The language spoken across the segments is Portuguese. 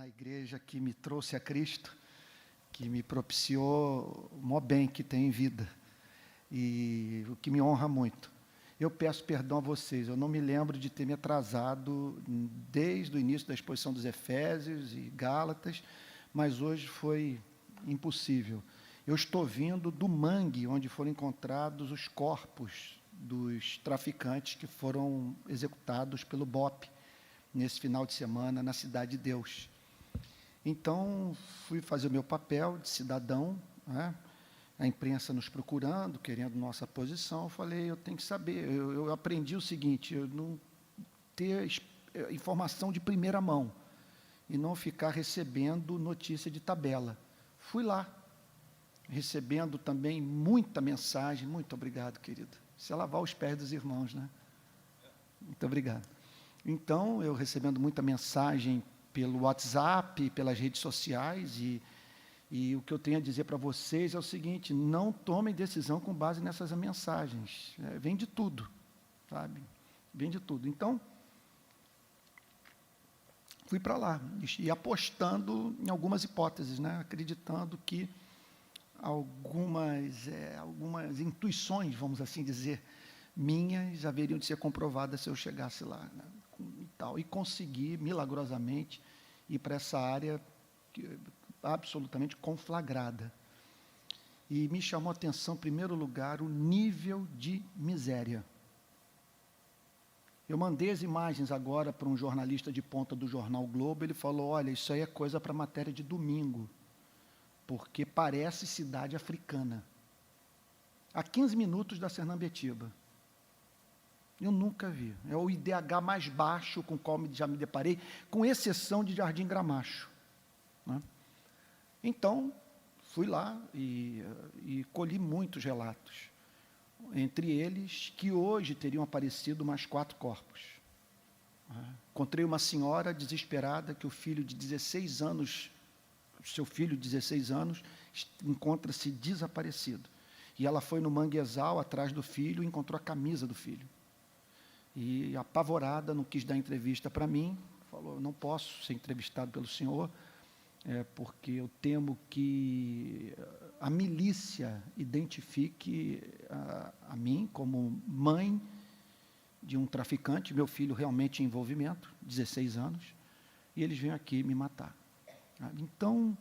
na igreja que me trouxe a Cristo, que me propiciou o maior bem que tem em vida, e o que me honra muito. Eu peço perdão a vocês, eu não me lembro de ter me atrasado desde o início da exposição dos Efésios e Gálatas, mas hoje foi impossível. Eu estou vindo do mangue onde foram encontrados os corpos dos traficantes que foram executados pelo BOPE nesse final de semana na Cidade de Deus. Então, fui fazer o meu papel de cidadão, né? A imprensa nos procurando, querendo nossa posição. Eu falei, eu tenho que saber. Eu aprendi o seguinte, eu não ter informação de primeira mão e não ficar recebendo notícia de tabela. Fui lá, recebendo também muita mensagem. Muito obrigado, querido. Isso é lavar os pés dos irmãos, né? Muito obrigado. Então, eu recebendo muita mensagem pelo WhatsApp, pelas redes sociais, e o que eu tenho a dizer para vocês é o seguinte, não tomem decisão com base nessas mensagens. Vem de tudo, sabe? Vem de tudo. Então, fui para lá, e apostando em algumas hipóteses, né? Acreditando que algumas intuições, vamos assim dizer, minhas, haveriam de ser comprovadas se eu chegasse lá, né? E consegui, milagrosamente, ir para essa área absolutamente conflagrada. E me chamou a atenção, em primeiro lugar, o nível de miséria. Eu mandei as imagens agora para um jornalista de ponta do jornal Globo, ele falou, olha, isso aí é coisa para matéria de domingo, porque parece cidade africana. A 15 minutos da Sernambetiba. Eu nunca vi. É o IDH mais baixo com o qual já me deparei, com exceção de Jardim Gramacho, né? Então, fui lá e colhi muitos relatos. Entre eles, que hoje teriam aparecido mais 4 corpos. Encontrei uma senhora desesperada que o filho de 16 anos, seu filho de 16 anos, encontra-se desaparecido. E ela foi no manguezal atrás do filho e encontrou a camisa do filho. E, apavorada, não quis dar entrevista para mim, falou, não posso ser entrevistado pelo senhor, porque eu temo que a milícia identifique a mim como mãe de um traficante, meu filho realmente em envolvimento, 16 anos, e eles vêm aqui me matar. Então,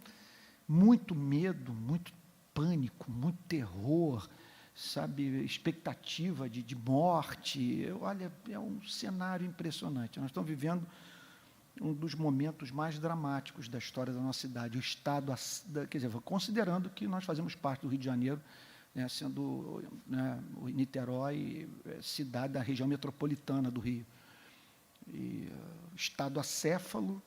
muito medo, muito pânico, muito terror, sabe, expectativa de morte. Olha, é um cenário impressionante. Nós estamos vivendo um dos momentos mais dramáticos da história da nossa cidade, o estado, quer dizer, considerando que nós fazemos parte do Rio de Janeiro, né, sendo, né, o Niterói, cidade da região metropolitana do Rio. E estado acéfalo,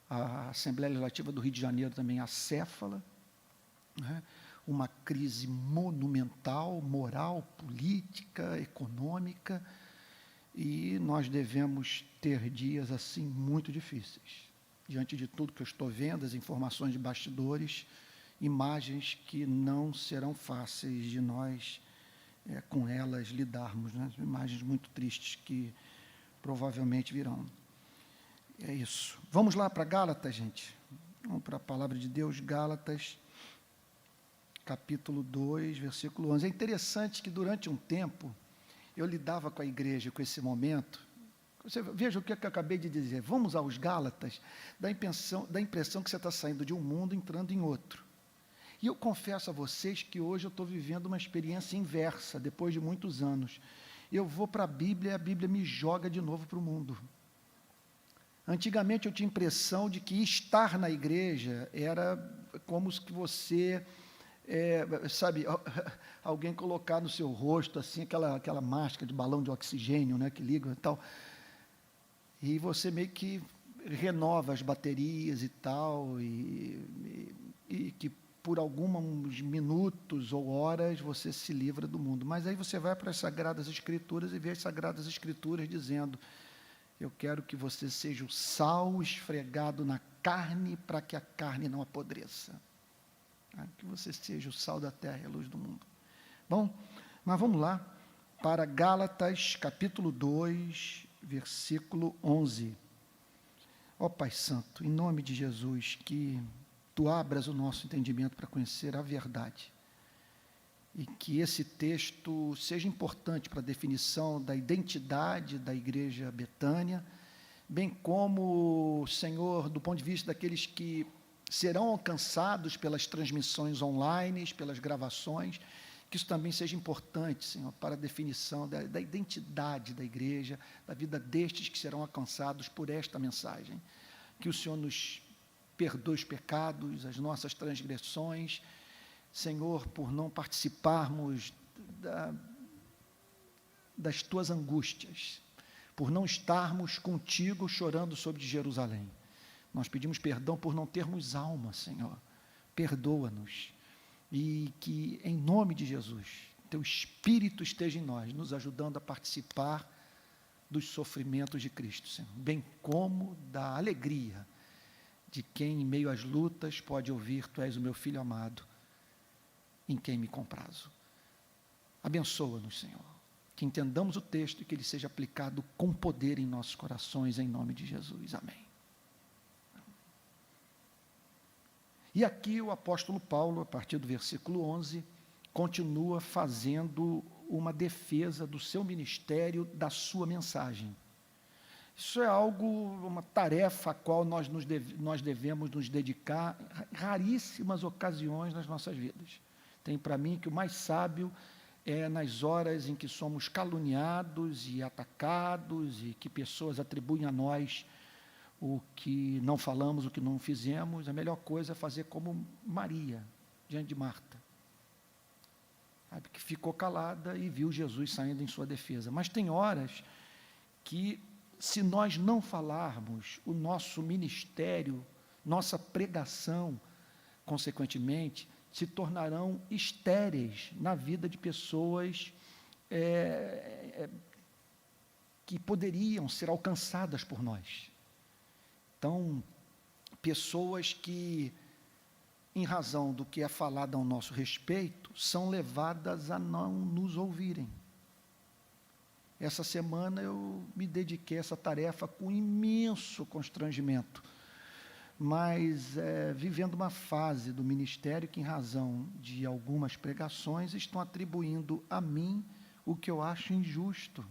a Assembleia Legislativa do Rio de Janeiro também acéfala, né? Uma crise monumental, moral, política, econômica, e nós devemos ter dias assim muito difíceis. Diante de tudo que eu estou vendo, as informações de bastidores, imagens que não serão fáceis de nós, com elas, lidarmos, né? Imagens muito tristes que provavelmente virão. É isso. Vamos lá para Gálatas, gente. Vamos para a palavra de Deus, Gálatas, capítulo 2, versículo 11. É interessante que durante um tempo eu lidava com a igreja, com esse momento. Você veja o que eu acabei de dizer. Vamos aos Gálatas, dá a impressão que você está saindo de um mundo entrando em outro. E eu confesso a vocês que hoje eu estou vivendo uma experiência inversa, depois de muitos anos. Eu vou para a Bíblia e a Bíblia me joga de novo para o mundo. Antigamente eu tinha a impressão de que estar na igreja era como se você... sabe, alguém colocar no seu rosto assim aquela máscara de balão de oxigênio, né, que liga e tal, e você meio que renova as baterias e tal, e que por alguns minutos ou horas você se livra do mundo. Mas aí você vai para as Sagradas Escrituras e vê as Sagradas Escrituras dizendo, eu quero que você seja o sal esfregado na carne para que a carne não apodreça. Que você seja o sal da terra e a luz do mundo. Bom, mas vamos lá para Gálatas, capítulo 2, versículo 11. Ó Pai Santo, em nome de Jesus, que Tu abras o nosso entendimento para conhecer a verdade, e que esse texto seja importante para a definição da identidade da Igreja Betânia, bem como, Senhor, do ponto de vista daqueles que serão alcançados pelas transmissões online, pelas gravações, que isso também seja importante, Senhor, para a definição da identidade da igreja, da vida destes que serão alcançados por esta mensagem. Que o Senhor nos perdoe os pecados, as nossas transgressões, Senhor, por não participarmos das Tuas angústias, por não estarmos contigo chorando sobre Jerusalém. Nós pedimos perdão por não termos alma, Senhor. Perdoa-nos. E que, em nome de Jesus, Teu Espírito esteja em nós, nos ajudando a participar dos sofrimentos de Cristo, Senhor, bem como da alegria de quem, em meio às lutas, pode ouvir: Tu és o meu Filho amado, em quem me comprazo. Abençoa-nos, Senhor, que entendamos o texto e que ele seja aplicado com poder em nossos corações, em nome de Jesus. Amém. E aqui o apóstolo Paulo, a partir do versículo 11, continua fazendo uma defesa do seu ministério, da sua mensagem. Isso é algo, uma tarefa a qual nós devemos nos dedicar em raríssimas ocasiões nas nossas vidas. Tem para mim que o mais sábio é nas horas em que somos caluniados e atacados e que pessoas atribuem a nós o que não falamos, o que não fizemos. A melhor coisa é fazer como Maria, diante de Marta, sabe, que ficou calada e viu Jesus saindo em sua defesa. Mas tem horas que, se nós não falarmos, o nosso ministério, nossa pregação, consequentemente, se tornarão estéreis na vida de pessoas que poderiam ser alcançadas por nós. Então, pessoas que, em razão do que é falado ao nosso respeito, são levadas a não nos ouvirem. Essa semana eu me dediquei a essa tarefa com imenso constrangimento, mas vivendo uma fase do ministério que, em razão de algumas pregações, estão atribuindo a mim o que eu acho injusto.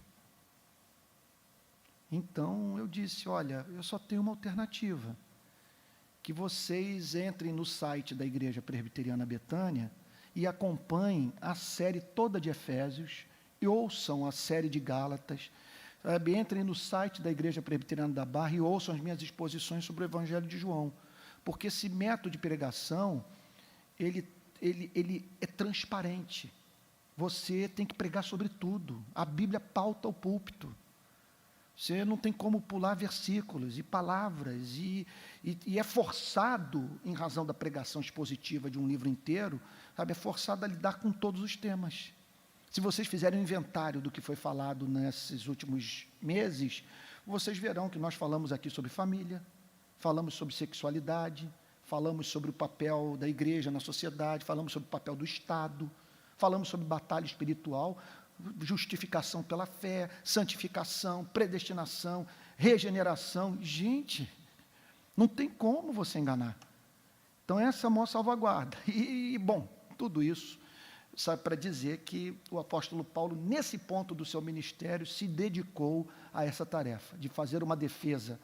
Então eu disse: olha, eu só tenho uma alternativa, que vocês entrem no site da Igreja Presbiteriana Betânia e acompanhem a série toda de Efésios, e ouçam a série de Gálatas, sabe? Entrem no site da Igreja Presbiteriana da Barra e ouçam as minhas exposições sobre o Evangelho de João, porque esse método de pregação, ele é transparente. Você tem que pregar sobre tudo. A Bíblia pauta o púlpito. Você não tem como pular versículos e palavras, e é forçado, em razão da pregação expositiva de um livro inteiro, sabe, é forçado a lidar com todos os temas. Se vocês fizerem um inventário do que foi falado nesses últimos meses, vocês verão que nós falamos aqui sobre família, falamos sobre sexualidade, falamos sobre o papel da igreja na sociedade, falamos sobre o papel do Estado, falamos sobre batalha espiritual, justificação pela fé, santificação, predestinação, regeneração. Gente, não tem como você enganar. Então, essa é a maior salvaguarda. E, bom, tudo isso, sabe, para dizer que o apóstolo Paulo, nesse ponto do seu ministério, se dedicou a essa tarefa, de fazer uma defesa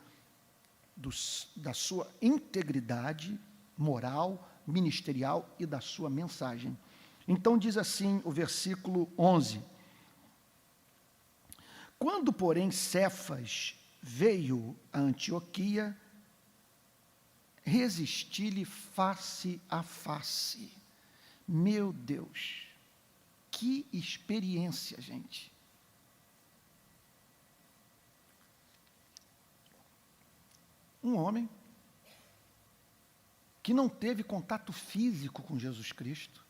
da sua integridade moral, ministerial e da sua mensagem. Então, diz assim o versículo 11: quando, porém, Cefas veio a Antioquia, resisti-lhe face a face. Meu Deus, que experiência, gente. Um homem que não teve contato físico com Jesus Cristo,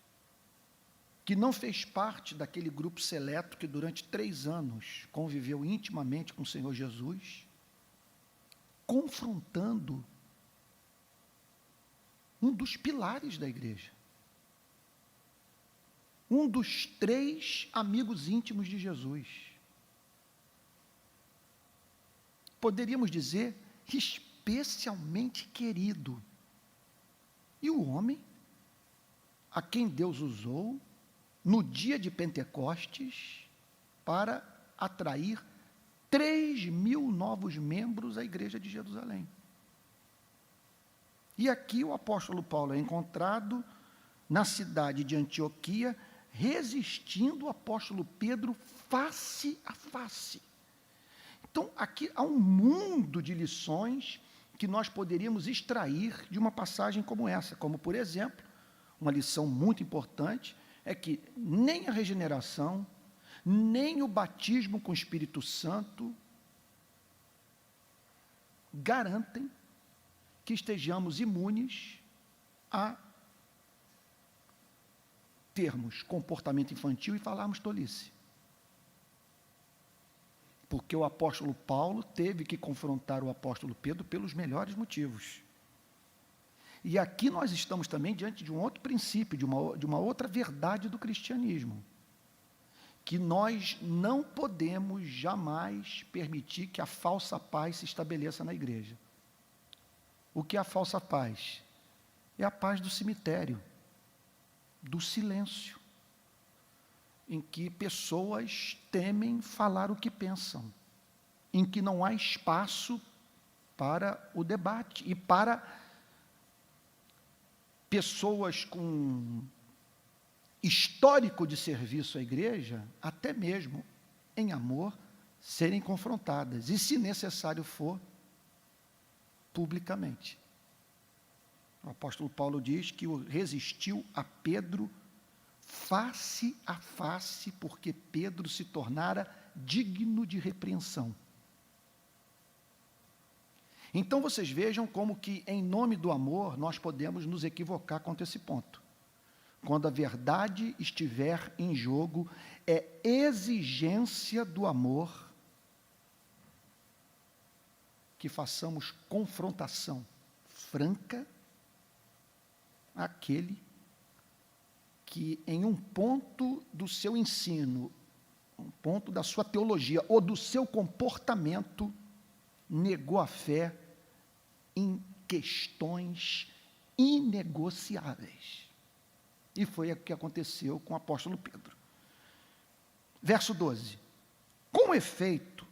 que não fez parte daquele grupo seleto que durante 3 anos conviveu intimamente com o Senhor Jesus, confrontando um dos pilares da igreja, um dos 3 amigos íntimos de Jesus. Poderíamos dizer, especialmente querido. E o homem, a quem Deus usou, no dia de Pentecostes, para atrair 3.000 novos membros à igreja de Jerusalém. E aqui o apóstolo Paulo é encontrado na cidade de Antioquia, resistindo o apóstolo Pedro face a face. Então, aqui há um mundo de lições que nós poderíamos extrair de uma passagem como essa, como, por exemplo, uma lição muito importante, é que nem a regeneração, nem o batismo com o Espírito Santo garantem que estejamos imunes a termos comportamento infantil e falarmos tolice. Porque o apóstolo Paulo teve que confrontar o apóstolo Pedro pelos melhores motivos. E aqui nós estamos também diante de um outro princípio, de uma outra verdade do cristianismo, que nós não podemos jamais permitir que a falsa paz se estabeleça na igreja. O que é a falsa paz? É a paz do cemitério, do silêncio, em que pessoas temem falar o que pensam, em que não há espaço para o debate e para pessoas com histórico de serviço à igreja, até mesmo em amor, serem confrontadas, e se necessário for, publicamente. O apóstolo Paulo diz que resistiu a Pedro face a face, porque Pedro se tornara digno de repreensão. Então vocês vejam como que, em nome do amor, nós podemos nos equivocar quanto a esse ponto. Quando a verdade estiver em jogo, é exigência do amor que façamos confrontação franca àquele que, em um ponto do seu ensino, um ponto da sua teologia ou do seu comportamento, negou a fé em questões inegociáveis. E foi o que aconteceu com o apóstolo Pedro. Verso 12. Com efeito,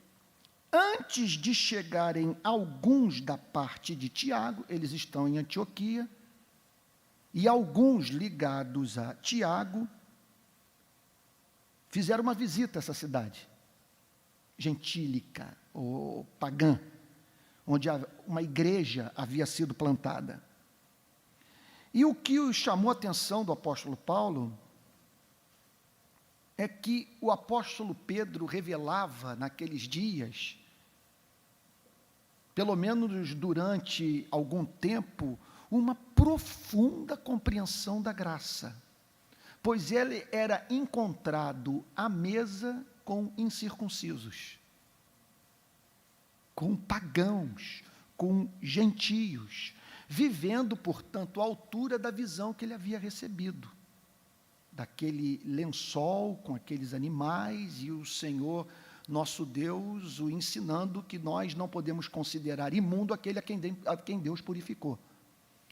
antes de chegarem alguns da parte de Tiago, eles estão em Antioquia, e alguns ligados a Tiago fizeram uma visita a essa cidade gentílica ou pagã, onde uma igreja havia sido plantada. E o que chamou a atenção do apóstolo Paulo é que o apóstolo Pedro revelava naqueles dias, pelo menos durante algum tempo, uma profunda compreensão da graça, pois ele era encontrado à mesa com incircuncisos, com pagãos, com gentios, vivendo, portanto, à altura da visão que ele havia recebido, daquele lençol com aqueles animais, e o Senhor, nosso Deus, o ensinando que nós não podemos considerar imundo aquele a quem Deus purificou,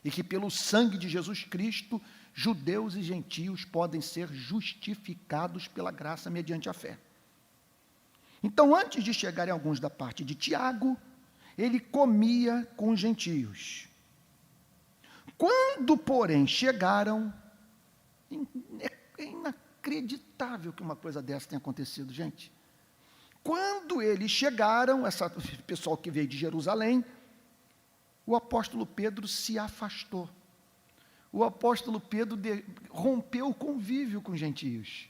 e que pelo sangue de Jesus Cristo, judeus e gentios podem ser justificados pela graça mediante a fé. Então, antes de chegarem alguns da parte de Tiago, ele comia com os gentios. Quando, porém, chegaram, é inacreditável que uma coisa dessa tenha acontecido, gente. Quando eles chegaram, esse pessoal que veio de Jerusalém, o apóstolo Pedro se afastou. O apóstolo Pedro rompeu o convívio com os gentios.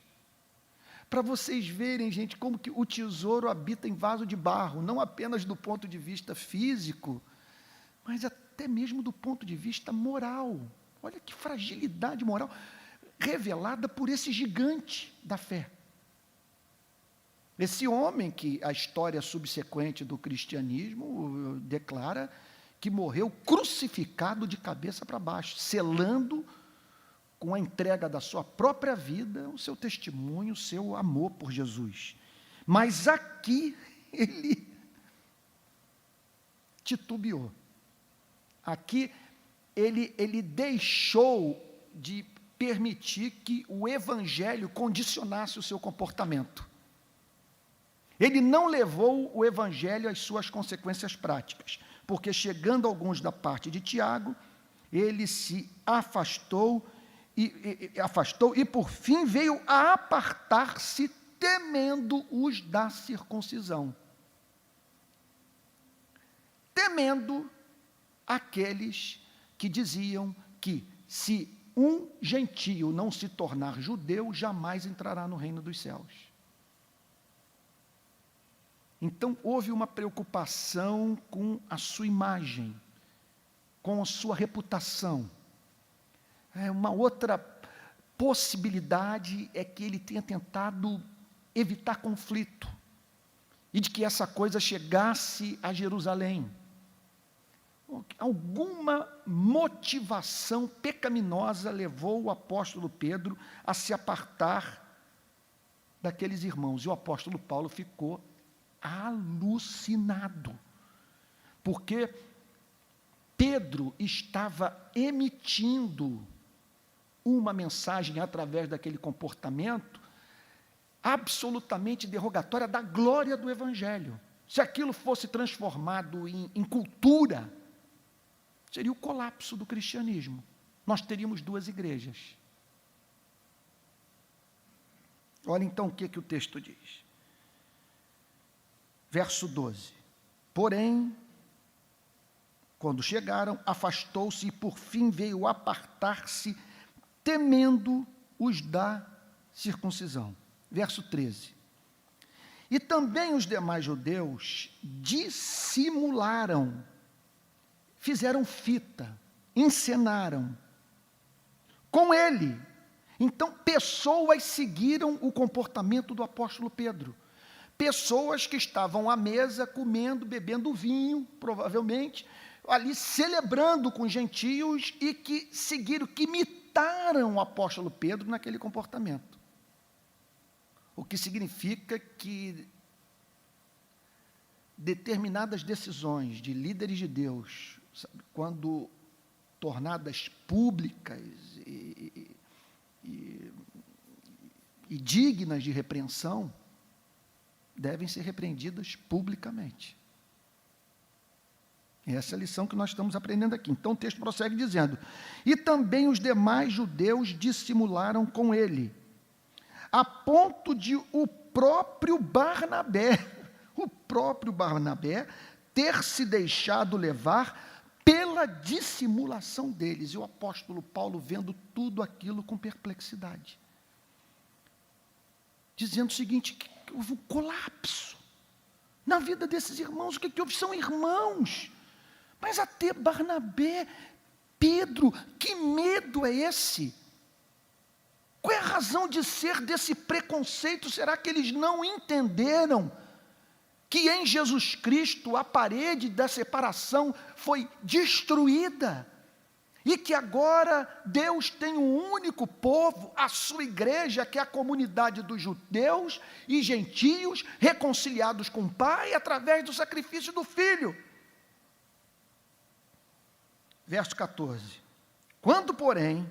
Para vocês verem, gente, como que o tesouro habita em vaso de barro, não apenas do ponto de vista físico, mas até mesmo do ponto de vista moral. Olha que fragilidade moral revelada por esse gigante da fé. Esse homem que a história subsequente do cristianismo declara que morreu crucificado de cabeça para baixo, selando com a entrega da sua própria vida o seu testemunho, o seu amor por Jesus. Mas aqui ele titubeou. Aqui, ele deixou de permitir que o evangelho condicionasse o seu comportamento. Ele não levou o evangelho às suas consequências práticas, porque chegando alguns da parte de Tiago, ele se afastou e por fim veio a apartar-se, temendo os da circuncisão. Temendo aqueles que diziam que se um gentio não se tornar judeu, jamais entrará no reino dos céus. Então, houve uma preocupação com a sua imagem, com a sua reputação. Uma outra possibilidade é que ele tenha tentado evitar conflito, e de que essa coisa chegasse a Jerusalém. Alguma motivação pecaminosa levou o apóstolo Pedro a se apartar daqueles irmãos, e o apóstolo Paulo ficou alucinado, porque Pedro estava emitindo uma mensagem através daquele comportamento absolutamente derrogatória da glória do evangelho. Se aquilo fosse transformado em cultura, seria o colapso do cristianismo. Nós teríamos duas igrejas. Olha então o que o texto diz. Verso 12. Porém, quando chegaram, afastou-se e por fim veio apartar-se, temendo os da circuncisão. Verso 13. E também os demais judeus dissimularam, fizeram fita, encenaram com ele. Então, pessoas seguiram o comportamento do apóstolo Pedro. Pessoas que estavam à mesa, comendo, bebendo vinho, provavelmente, ali celebrando com gentios e que seguiram, que imitaram o apóstolo Pedro naquele comportamento. O que significa que determinadas decisões de líderes de Deus, sabe, quando tornadas públicas e dignas de repreensão, devem ser repreendidas publicamente. Essa é a lição que nós estamos aprendendo aqui. Então o texto prossegue dizendo: e também os demais judeus dissimularam com ele, a ponto de o próprio Barnabé ter se deixado levar pela dissimulação deles. E o apóstolo Paulo vendo tudo aquilo com perplexidade, dizendo o seguinte, que houve um colapso na vida desses irmãos. O que houve? São irmãos, mas até Barnabé, Pedro, que medo é esse? Qual é a razão de ser desse preconceito? Será que eles não entenderam que em Jesus Cristo a parede da separação foi destruída? E que agora Deus tem um único povo, a sua igreja, que é a comunidade dos judeus e gentios, reconciliados com o Pai, através do sacrifício do Filho. Verso 14. Quando, porém,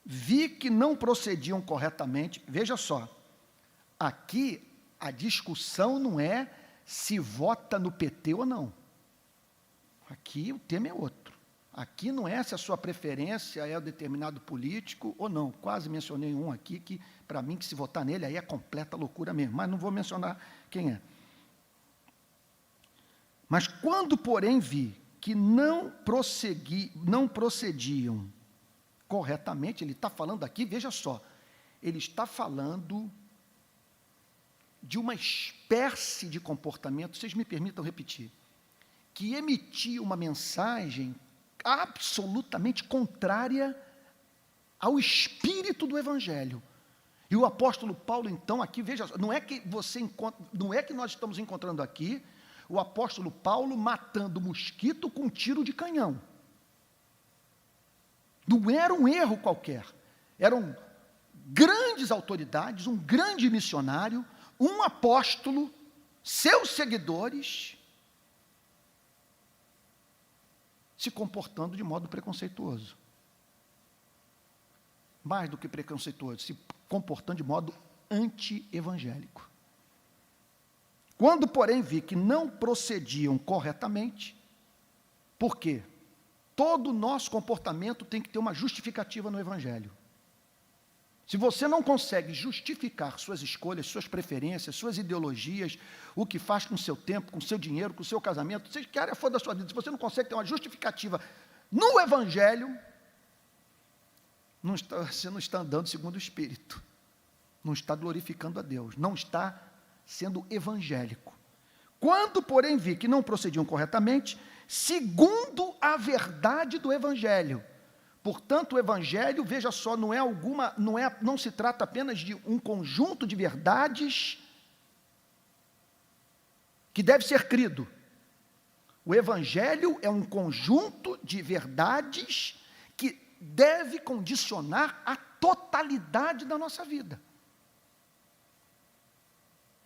vi que não procediam corretamente, veja só, aqui a discussão não é se vota no PT ou não. Aqui o tema é outro. Aqui não é se a sua preferência é o determinado político ou não. Quase mencionei um aqui que, para mim, que se votar nele, aí é completa loucura mesmo. Mas não vou mencionar quem é. Mas quando, porém, vi que não procediam corretamente, ele está falando aqui, veja só, ele está falando de uma espécie de comportamento, vocês me permitam repetir, que emitia uma mensagem absolutamente contrária ao espírito do Evangelho. E o apóstolo Paulo, então, aqui, veja, não é que nós estamos encontrando aqui o apóstolo Paulo matando mosquito com um tiro de canhão. Não era um erro qualquer. Eram grandes autoridades, um grande missionário, um apóstolo, seus seguidores, se comportando de modo preconceituoso. Mais do que preconceituoso, se comportando de modo anti-evangélico. Quando, porém, vi que não procediam corretamente, por quê? Todo o nosso comportamento tem que ter uma justificativa no Evangelho. Se você não consegue justificar suas escolhas, suas preferências, suas ideologias, o que faz com o seu tempo, com o seu dinheiro, com o seu casamento, seja que área for da sua vida, se você não consegue ter uma justificativa no Evangelho, você não está andando segundo o Espírito, não está glorificando a Deus, não está sendo evangélico. Quando, porém, vi que não procediam corretamente, segundo a verdade do Evangelho. Portanto, o Evangelho, veja só, não se trata apenas de um conjunto de verdades que deve ser crido. O Evangelho é um conjunto de verdades que deve condicionar a totalidade da nossa vida.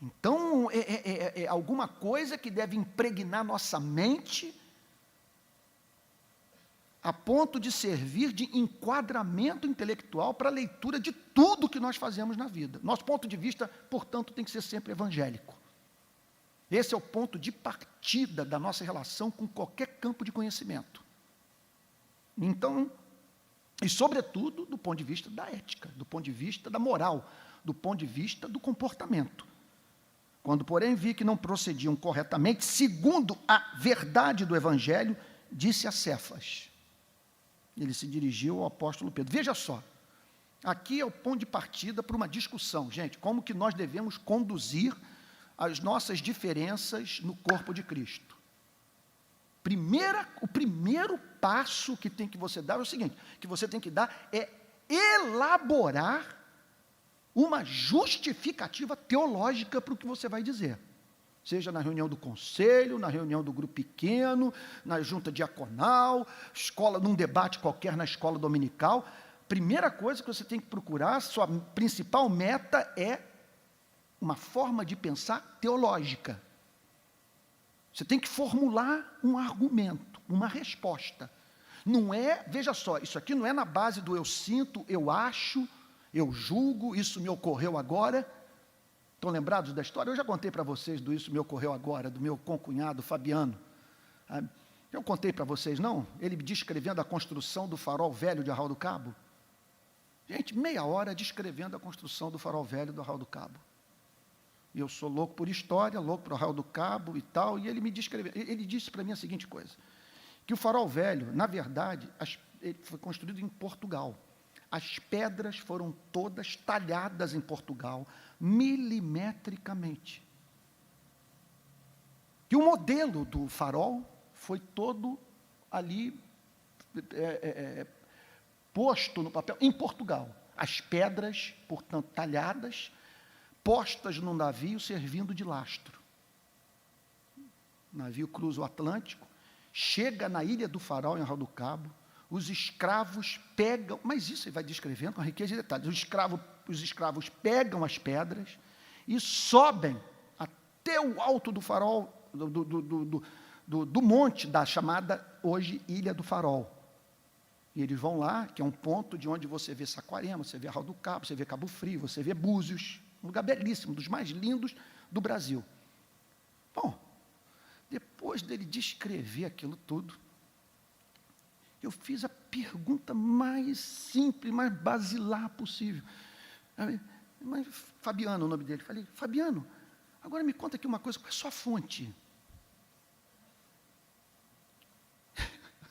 Então, é alguma coisa que deve impregnar nossa mente a ponto de servir de enquadramento intelectual para a leitura de tudo que nós fazemos na vida. Nosso ponto de vista, portanto, tem que ser sempre evangélico. Esse é o ponto de partida da nossa relação com qualquer campo de conhecimento. Então, e sobretudo do ponto de vista da ética, do ponto de vista da moral, do ponto de vista do comportamento. Quando, porém, vi que não procediam corretamente, segundo a verdade do Evangelho, disse a Cefas. Ele se dirigiu ao apóstolo Pedro. Veja só, aqui é o ponto de partida para uma discussão, gente, como que nós devemos conduzir as nossas diferenças no corpo de Cristo. O primeiro passo que você dar é o seguinte, que você tem que dar é elaborar uma justificativa teológica para o que você vai dizer. Seja na reunião do conselho, na reunião do grupo pequeno, na junta diaconal, num debate qualquer na escola dominical. Primeira coisa que você tem que procurar, sua principal meta é uma forma de pensar teológica. Você tem que formular um argumento, uma resposta. Não é, veja só, isso aqui não é na base do eu sinto, eu acho, eu julgo, isso me ocorreu agora. Estão lembrados da história? Eu já contei para vocês do isso me ocorreu agora, do meu concunhado Fabiano. Eu contei para vocês, não? Ele descrevendo a construção do farol velho de Arraial do Cabo. Gente, meia hora descrevendo a construção do farol velho do Arraial do Cabo. E eu sou louco por história, louco por Arraial do Cabo e tal, e ele me descreveu. Ele disse para mim a seguinte coisa, que o farol velho, na verdade, ele foi construído em Portugal. As pedras foram todas talhadas em Portugal, milimetricamente. E o modelo do farol foi todo ali posto no papel, em Portugal. As pedras, portanto, talhadas, postas num navio servindo de lastro. O navio cruza o Atlântico, chega na Ilha do Farol, em Arraial do Cabo, os escravos pegam, mas isso ele vai descrevendo com riqueza de detalhes, os escravos pegam as pedras e sobem até o alto do farol, do monte da chamada, hoje, Ilha do Farol. E eles vão lá, que é um ponto de onde você vê Saquarema, você vê Arraial do Cabo, você vê Cabo Frio, você vê Búzios, um lugar belíssimo, dos mais lindos do Brasil. Bom, depois dele descrever aquilo tudo, eu fiz a pergunta mais simples, mais basilar possível. Mas Fabiano, o nome dele. Falei, Fabiano, agora me conta aqui uma coisa, qual é a sua fonte?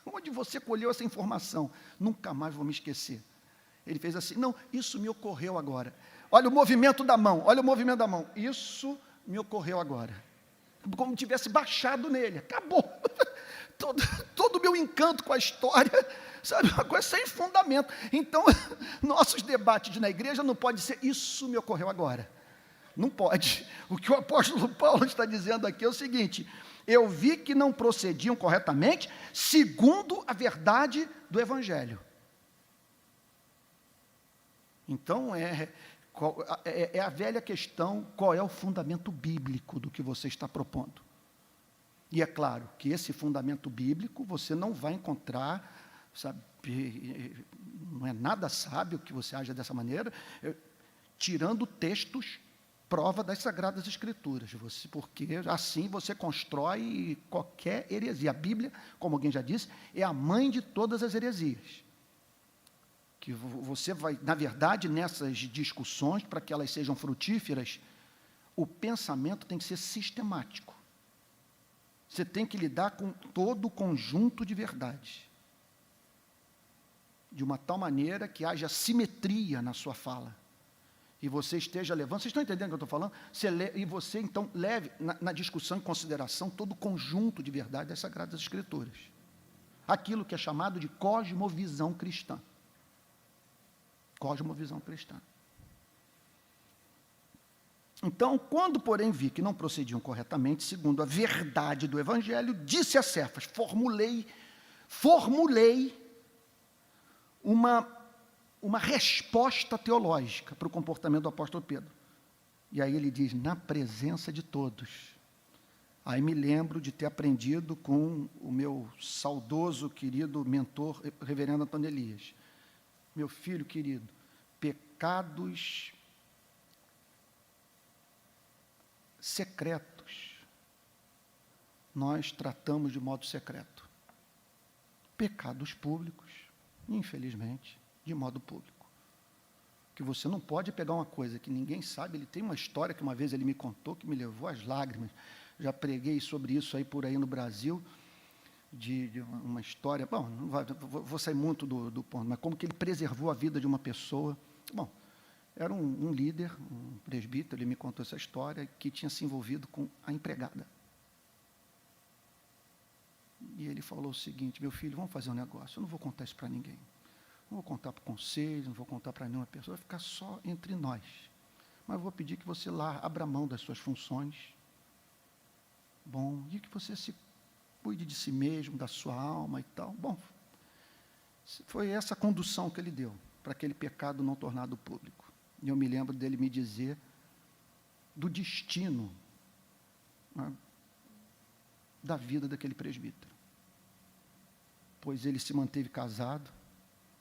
Onde você colheu essa informação? Nunca mais vou me esquecer. Ele fez assim, não, isso me ocorreu agora. Olha o movimento da mão, olha o movimento da mão. Isso me ocorreu agora. Como tivesse baixado nele, acabou. Todo o meu encanto com a história, sabe, uma coisa sem fundamento. Então, nossos debates na igreja não pode ser, isso me ocorreu agora. Não pode. O que o apóstolo Paulo está dizendo aqui é o seguinte, eu vi que não procediam corretamente, segundo a verdade do Evangelho. Então, é a velha questão, qual é o fundamento bíblico do que você está propondo? E é claro que esse fundamento bíblico você não vai encontrar, sabe, não é nada sábio que você haja dessa maneira, tirando textos, prova das Sagradas Escrituras, porque assim você constrói qualquer heresia. A Bíblia, como alguém já disse, é a mãe de todas as heresias. Que você vai, na verdade, nessas discussões, para que elas sejam frutíferas, o pensamento tem que ser sistemático. Você tem que lidar com todo o conjunto de verdades, de uma tal maneira que haja simetria na sua fala, e você esteja levando, vocês estão entendendo o que eu estou falando? E você, então, leve na discussão em consideração todo o conjunto de verdade das Sagradas Escrituras, aquilo que é chamado de cosmovisão cristã. Cosmovisão cristã. Então, quando, porém, vi que não procediam corretamente, segundo a verdade do Evangelho, disse a Cefas, formulei uma resposta teológica para o comportamento do apóstolo Pedro. E aí ele diz, na presença de todos. Aí me lembro de ter aprendido com o meu saudoso, querido mentor, reverendo Antônio Elias. Meu filho querido, pecados secretos, nós tratamos de modo secreto. Pecados públicos, infelizmente, de modo público. Que você não pode pegar uma coisa que ninguém sabe. Ele tem uma história que uma vez ele me contou, que me levou às lágrimas. Já preguei sobre isso aí por aí no Brasil, de uma história, bom, não vou sair muito do ponto, mas como que ele preservou a vida de uma pessoa. Bom, era um líder, um presbítero, ele me contou essa história, que tinha se envolvido com a empregada. E ele falou o seguinte, meu filho, vamos fazer um negócio, eu não vou contar isso para ninguém. Não vou contar para o conselho, não vou contar para nenhuma pessoa, vai ficar só entre nós. Mas eu vou pedir que você lá abra mão das suas funções. Bom, e que você se cuide de si mesmo, da sua alma e tal. Bom, foi essa a condução que ele deu para aquele pecado não tornado público. E eu me lembro dele me dizer do destino, né, da vida daquele presbítero. Pois ele se manteve casado,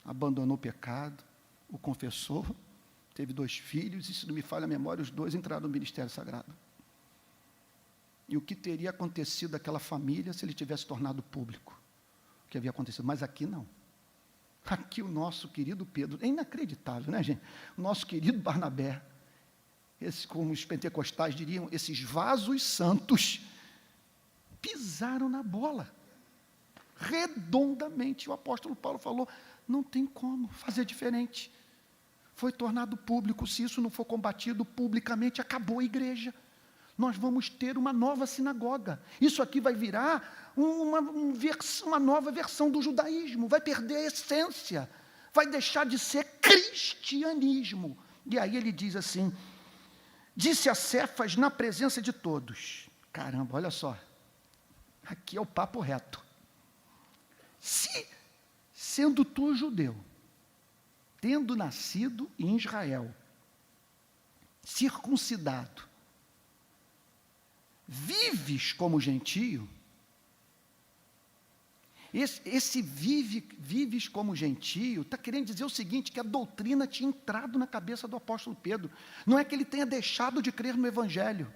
abandonou o pecado, o confessou, teve 2 filhos, e se não me falha a memória, os 2 entraram no ministério sagrado. E o que teria acontecido daquela família se ele tivesse tornado público? O que havia acontecido? Mas aqui não. Aqui o nosso querido Pedro, é inacreditável, né, gente? O nosso querido Barnabé, como os pentecostais diriam, esses vasos santos, pisaram na bola, redondamente. O apóstolo Paulo falou, não tem como fazer diferente. Foi tornado público, se isso não for combatido publicamente, acabou a igreja. Nós vamos ter uma nova sinagoga. Isso aqui vai virar uma nova versão do judaísmo, vai perder a essência, vai deixar de ser cristianismo. E aí ele diz assim, disse a Cefas na presença de todos. Caramba, olha só, aqui é o papo reto. Se, sendo tu judeu, tendo nascido em Israel, circuncidado, vives como gentio, esse vives como gentio, está querendo dizer o seguinte, que a doutrina tinha entrado na cabeça do apóstolo Pedro. Não é que ele tenha deixado de crer no Evangelho.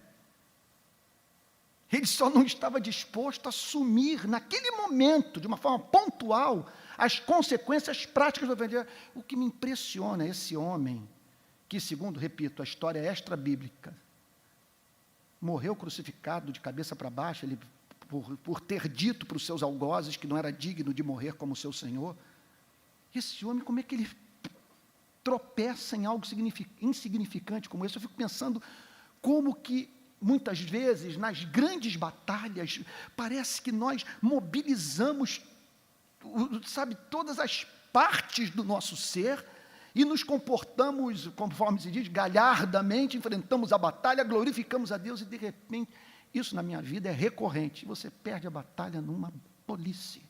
Ele só não estava disposto a assumir, naquele momento, de uma forma pontual, as consequências práticas do Evangelho. O que me impressiona é esse homem, que, segundo, repito, a história é extra-bíblica, morreu crucificado de cabeça para baixo, ele, por ter dito para os seus algozes que não era digno de morrer como seu Senhor. Esse homem, como é que ele tropeça em algo insignificante como esse? Eu fico pensando como que, muitas vezes, nas grandes batalhas, parece que nós mobilizamos, sabe, todas as partes do nosso ser, e nos comportamos, conforme se diz, galhardamente, enfrentamos a batalha, glorificamos a Deus, e de repente, isso na minha vida é recorrente, você perde a batalha numa tolice.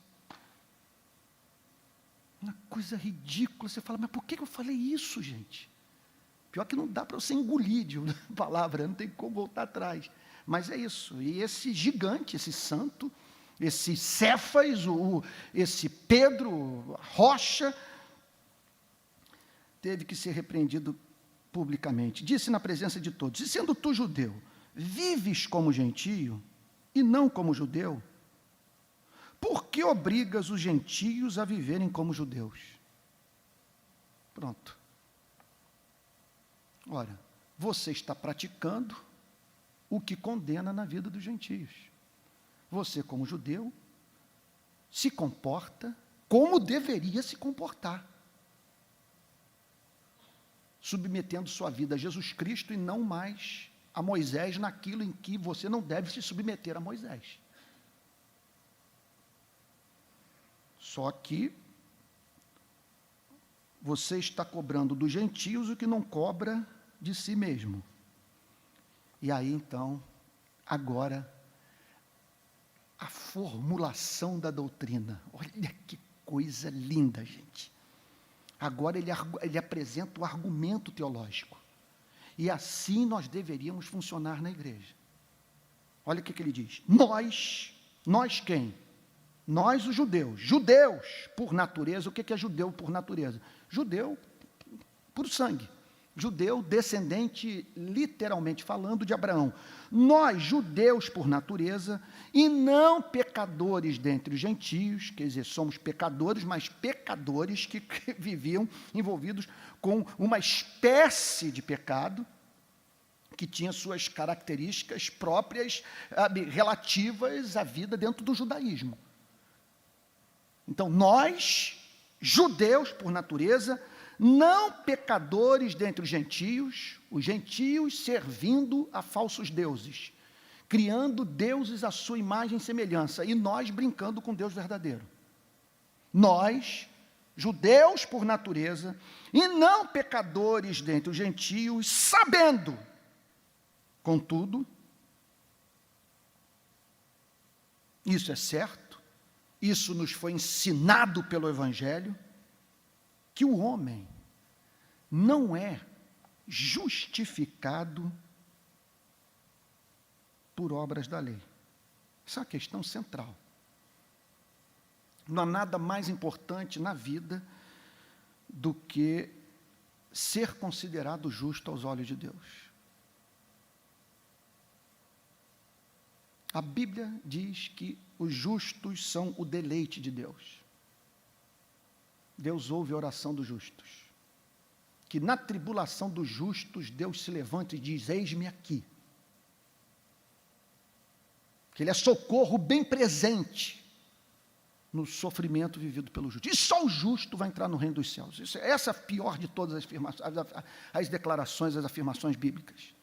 Uma coisa ridícula, você fala, mas por que eu falei isso, gente? Pior que não dá para você engolir de uma palavra, não tem como voltar atrás. Mas é isso. E esse gigante, esse santo, esse Cefas, esse Pedro, Rocha, teve que ser repreendido publicamente. Disse na presença de todos: e sendo tu judeu, vives como gentio e não como judeu? Por que obrigas os gentios a viverem como judeus? Pronto. Ora, você está praticando o que condena na vida dos gentios. Você, como judeu, se comporta como deveria se comportar, submetendo sua vida a Jesus Cristo e não mais a Moisés naquilo em que você não deve se submeter a Moisés. Só que você está cobrando dos gentios o que não cobra de si mesmo. E aí, então, agora, a formulação da doutrina. Olha que coisa linda, gente. Agora ele apresenta o argumento teológico. E assim nós deveríamos funcionar na igreja. Olha o que ele diz. Nós quem? Nós, os judeus. Judeus, por natureza. O que é judeu por natureza? Judeu por sangue. Judeu, descendente, literalmente falando, de Abraão. Nós, judeus por natureza, e não pecadores dentre os gentios, quer dizer, somos pecadores, mas pecadores que viviam envolvidos com uma espécie de pecado, que tinha suas características próprias, relativas à vida dentro do judaísmo. Então, nós, judeus por natureza, não pecadores dentre os gentios servindo a falsos deuses, criando deuses à sua imagem e semelhança, e nós brincando com Deus verdadeiro. Nós, judeus por natureza, e não pecadores dentre os gentios, sabendo, contudo, isso é certo, isso nos foi ensinado pelo Evangelho, que o homem não é justificado por obras da lei. Essa é uma questão central. Não há nada mais importante na vida do que ser considerado justo aos olhos de Deus. A Bíblia diz que os justos são o deleite de Deus. Deus ouve a oração dos justos. Que na tribulação dos justos, Deus se levanta e diz: eis-me aqui. Que Ele é socorro bem presente no sofrimento vivido pelo justo. E só o justo vai entrar no reino dos céus. Essa é a pior de todas as afirmações, as declarações, as afirmações bíblicas.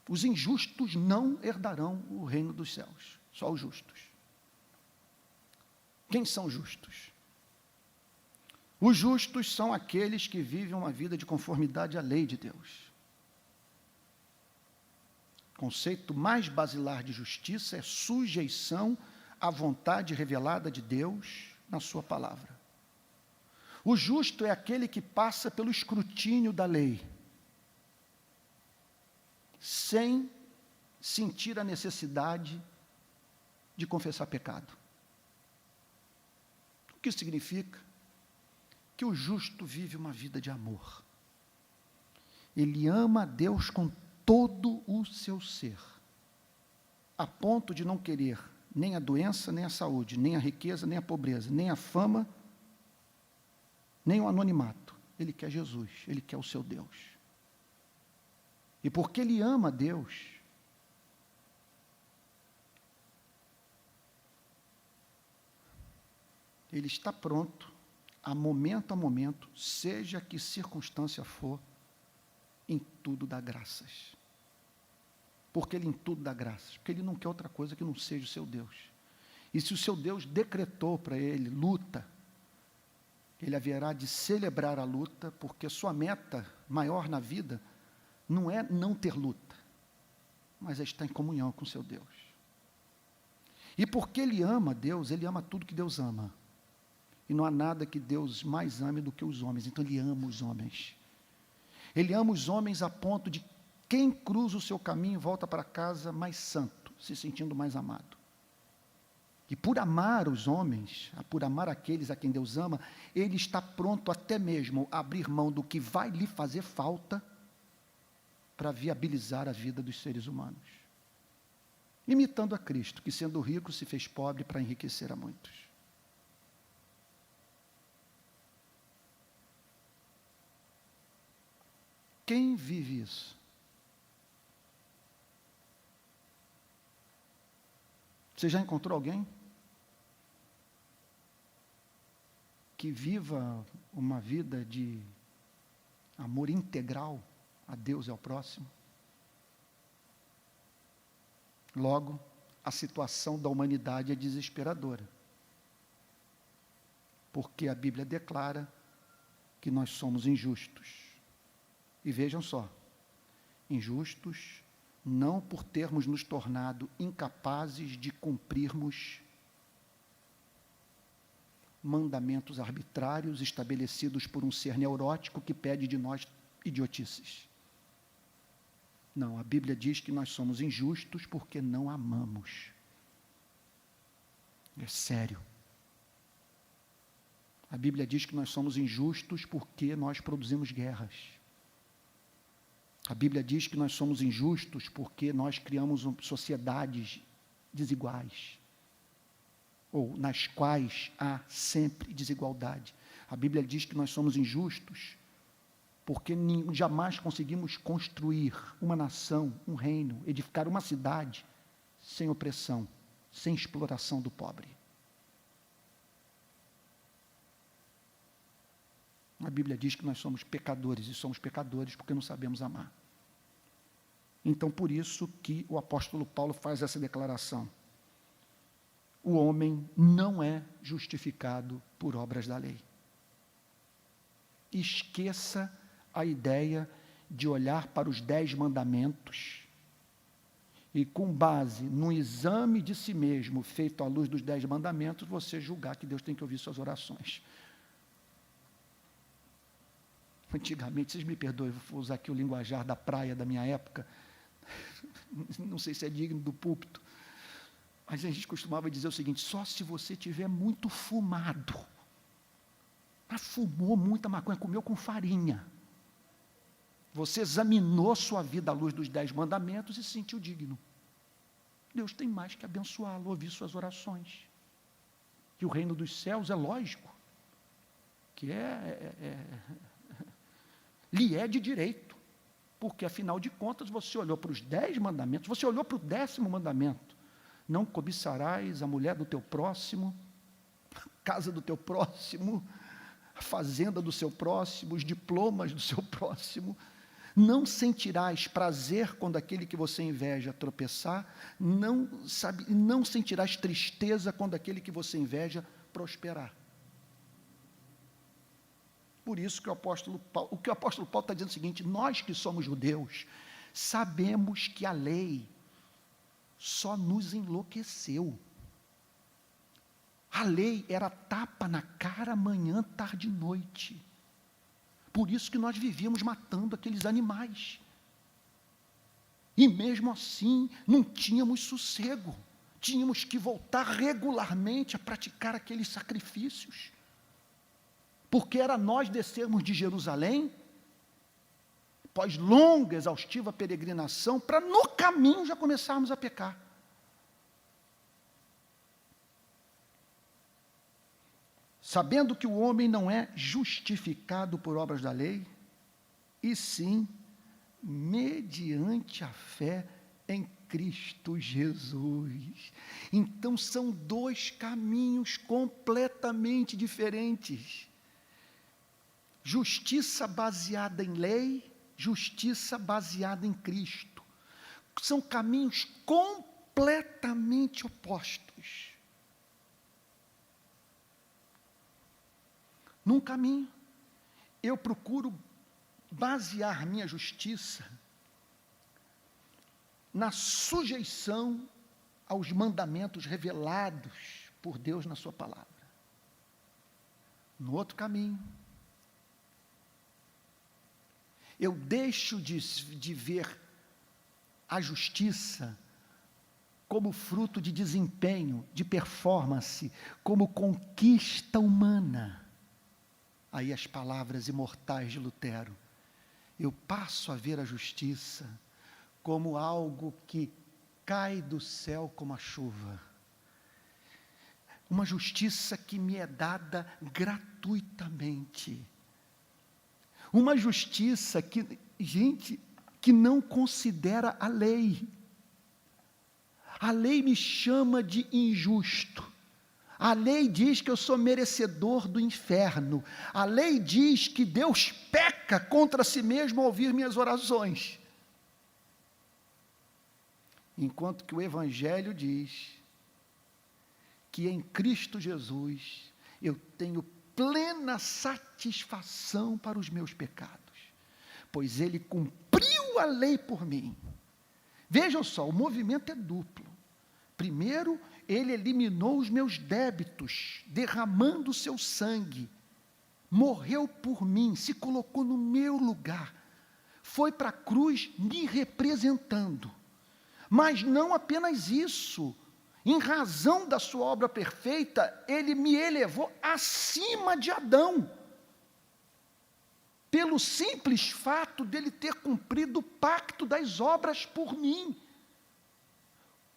Os injustos não herdarão o reino dos céus, só os justos. Quem são justos? Os justos são aqueles que vivem uma vida de conformidade à lei de Deus. O conceito mais basilar de justiça é sujeição à vontade revelada de Deus na sua palavra. O justo é aquele que passa pelo escrutínio da lei, sem sentir a necessidade de confessar pecado. O que isso significa? Que o justo vive uma vida de amor. Ele ama a Deus com todo o seu ser, a ponto de não querer nem a doença, nem a saúde, nem a riqueza, nem a pobreza, nem a fama, nem o anonimato. Ele quer Jesus, ele quer o seu Deus. E porque ele ama a Deus, ele está pronto, a momento, seja que circunstância for, em tudo dá graças. Porque ele em tudo dá graças, porque ele não quer outra coisa que não seja o seu Deus. E se o seu Deus decretou para ele luta, ele haverá de celebrar a luta, porque sua meta maior na vida não é não ter luta, mas é estar em comunhão com o seu Deus. E porque ele ama Deus, ele ama tudo que Deus ama. E não há nada que Deus mais ame do que os homens. Então ele ama os homens. Ele ama os homens a ponto de Quem cruza o seu caminho volta para casa mais santo, se sentindo mais amado. E por amar os homens, por amar aqueles a quem Deus ama, ele está pronto até mesmo a abrir mão do que vai lhe fazer falta para viabilizar a vida dos seres humanos. Imitando a Cristo, que sendo rico se fez pobre para enriquecer a muitos. Quem vive isso? Você já encontrou alguém que viva uma vida de amor integral a Deus e ao próximo? Logo, a situação da humanidade é desesperadora, porque a Bíblia declara que nós somos injustos. E vejam só, injustos não por termos nos tornado incapazes de cumprirmos mandamentos arbitrários estabelecidos por um ser neurótico que pede de nós idiotices. Não, a Bíblia diz que nós somos injustos porque não amamos. É sério. A Bíblia diz que nós somos injustos porque nós produzimos guerras. A Bíblia diz que nós somos injustos porque nós criamos sociedades desiguais, ou nas quais há sempre desigualdade. A Bíblia diz que nós somos injustos porque jamais conseguimos construir uma nação, um reino, edificar uma cidade sem opressão, sem exploração do pobre. A Bíblia diz que nós somos pecadores, e somos pecadores porque não sabemos amar. Então, por isso que o apóstolo Paulo faz essa declaração. O homem não é justificado por obras da lei. Esqueça a ideia de olhar para os 10 mandamentos e, com base no exame de si mesmo, feito à luz dos 10 mandamentos, você julgar que Deus tem que ouvir suas orações. Antigamente, vocês me perdoem, vou usar aqui o linguajar da praia da minha época, não sei se é digno do púlpito, mas a gente costumava dizer o seguinte: só se você tiver muito fumado, fumou muita maconha, comeu com farinha, você examinou sua vida à luz dos 10 mandamentos e se sentiu digno. Deus tem mais que abençoá-lo, ouvir suas orações. E o reino dos céus é lógico, que lhe é de direito, porque afinal de contas você olhou para os 10 mandamentos, você olhou para o 10º mandamento: não cobiçarás a mulher do teu próximo, a casa do teu próximo, a fazenda do seu próximo, os diplomas do seu próximo, não sentirás prazer quando aquele que você inveja tropeçar, não sentirás tristeza quando aquele que você inveja prosperar. Por isso que o apóstolo Paulo está dizendo o seguinte: nós que somos judeus, sabemos que a lei só nos enlouqueceu. A lei era tapa na cara manhã, tarde e noite. Por isso que nós vivíamos matando aqueles animais. E mesmo assim, não tínhamos sossego. Tínhamos que voltar regularmente a praticar aqueles sacrifícios. Porque era nós descermos de Jerusalém, após longa, exaustiva peregrinação, para no caminho já começarmos a pecar. Sabendo que o homem não é justificado por obras da lei, e sim mediante a fé em Cristo Jesus. Então são 2 caminhos completamente diferentes. Justiça baseada em lei, justiça baseada em Cristo. São caminhos completamente opostos. Num caminho, eu procuro basear minha justiça na sujeição aos mandamentos revelados por Deus na sua palavra. No outro caminho, eu deixo de ver a justiça como fruto de desempenho, de performance, como conquista humana. Aí as palavras imortais de Lutero: eu passo a ver a justiça como algo que cai do céu como a chuva. Uma justiça que me é dada gratuitamente. Uma justiça que, gente, que não considera a lei. A lei me chama de injusto. A lei diz que eu sou merecedor do inferno. A lei diz que Deus peca contra si mesmo ao ouvir minhas orações. Enquanto que o Evangelho diz que em Cristo Jesus eu tenho plena satisfação para os meus pecados, pois Ele cumpriu a lei por mim. Vejam só, o movimento é duplo. Primeiro, Ele eliminou os meus débitos, derramando o seu sangue, morreu por mim, se colocou no meu lugar, foi para a cruz me representando. Mas não apenas isso, em razão da sua obra perfeita, Ele me elevou acima de Adão, pelo simples fato dele ter cumprido o pacto das obras por mim.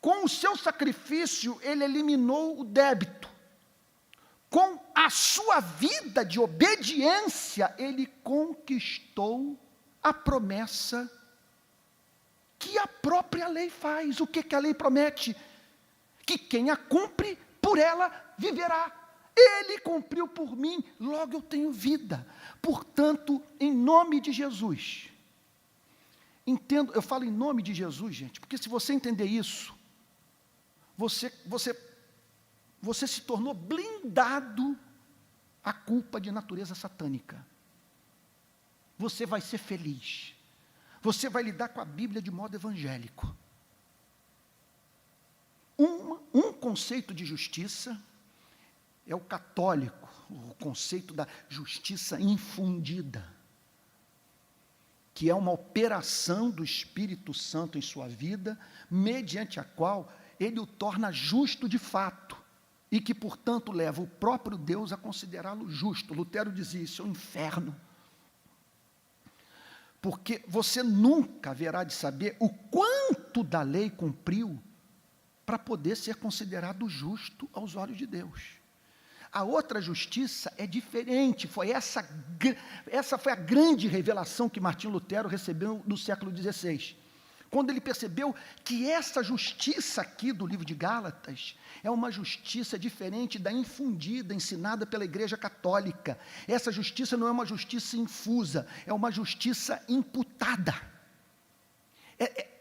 Com o seu sacrifício, ele eliminou o débito. Com a sua vida de obediência, ele conquistou a promessa que a própria lei faz. O que a lei promete? Que quem a cumpre, por ela viverá. Ele cumpriu por mim, logo eu tenho vida. Portanto, em nome de Jesus, entendo, eu falo em nome de Jesus, gente, porque se você entender isso, você se tornou blindado à culpa de natureza satânica. Você vai ser feliz. Você vai lidar com a Bíblia de modo evangélico. Um conceito de justiça é o católico, o conceito da justiça infundida, que é uma operação do Espírito Santo em sua vida, mediante a qual ele o torna justo de fato, e que, portanto, leva o próprio Deus a considerá-lo justo. Lutero dizia: isso é o inferno. Porque você nunca haverá de saber o quanto da lei cumpriu para poder ser considerado justo aos olhos de Deus. A outra justiça é diferente. Essa foi a grande revelação que Martinho Lutero recebeu no século XVI. Quando ele percebeu que essa justiça aqui do livro de Gálatas é uma justiça diferente da infundida, ensinada pela Igreja Católica. Essa justiça não é uma justiça infusa, é uma justiça imputada.